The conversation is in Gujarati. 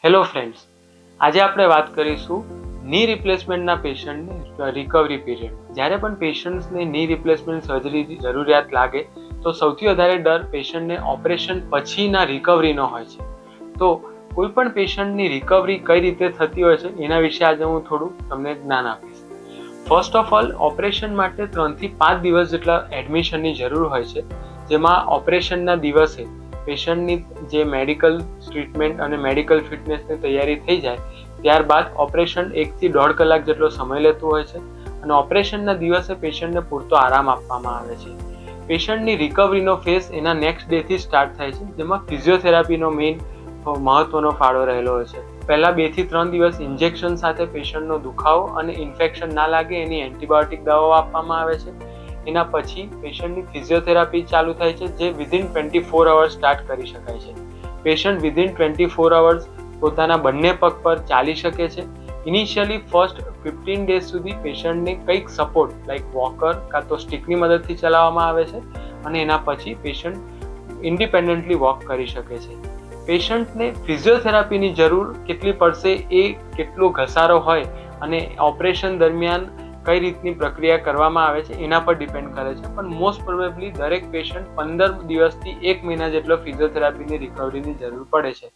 હેલો ફ્રેન્ડ્સ, આજે આપણે વાત કરીશું ની રિપ્લેસમેન્ટના પેશન્ટની રિકવરી પીરિયડ. જ્યારે પણ પેશન્ટ્સને ની રિપ્લેસમેન્ટ સર્જરીની જરૂરિયાત લાગે તો સૌથી વધારે ડર પેશન્ટને ઓપરેશન પછીના રિકવરીનો હોય છે. તો કોઈ પણ પેશન્ટની રિકવરી કઈ રીતે થતી હોય છે એના વિશે આજે હું થોડું તમને જ્ઞાન આપીશ. ફર્સ્ટ ઓફ ઓલ, ઓપરેશન માટે 3 થી 5 દિવસ જેટલા એડમિશનની જરૂર હોય છે, જેમાં ઓપરેશનના દિવસે પેશન્ટની જે મેડિકલ ટ્રીટમેન્ટ અને મેડિકલ ફિટનેસની તૈયારી થઈ જાય ત્યારબાદ ઓપરેશન 1 થી 1.5 કલાક જેટલો સમય લેતું હોય છે અને ઓપરેશનના દિવસે પેશન્ટને પૂરતો આરામ આપવામાં આવે છે. પેશન્ટની રિકવરીનો ફેઝ એના નેક્સ્ટ ડેથી સ્ટાર્ટ થાય છે, જેમાં ફિઝિયોથેરાપીનો મેઇન મહત્વનો ફાળો રહેલો હોય છે. પહેલા 2 થી 3 દિવસ ઇન્જેક્શન સાથે પેશન્ટનો દુખાવો અને ઇન્ફેક્શન ના લાગે એની એન્ટીબાયોટિક દવાઓ આપવામાં આવે છે. એના પછી પેશન્ટની ફિઝિયોથેરાપી ચાલુ થાય છે, જે વિધિન 24 અવર્સ સ્ટાર્ટ કરી શકાય છે. પેશન્ટ વિધિન 24 અવર્સ પોતાના બંને પગ પર ચાલી શકે છે. ઇનિશિયલી ફર્સ્ટ 15 ડેઝ સુધી પેશન્ટને કંઈક સપોર્ટ લાઈક વોકર કાં તો સ્ટિકની મદદથી ચલાવવામાં આવે છે અને એના પછી પેશન્ટ ઇન્ડિપેન્ડન્ટલી વોક કરી શકે છે. પેશન્ટને ફિઝિયોથેરાપીની જરૂર કેટલી પડશે એ કેટલો ઘસારો હોય અને ઓપરેશન દરમિયાન કઈ રીતની પ્રક્રિયા કરવામાં આવે છે એના પર ડિપેન્ડ કરે છે, પણ મોસ્ટ પ્રોબેબલી દરેક પેશન્ટ 15 દિવસથી 1 મહિના જેટલો ફિઝિયોથેરાપીની રિકવરીની જરૂર પડે છે.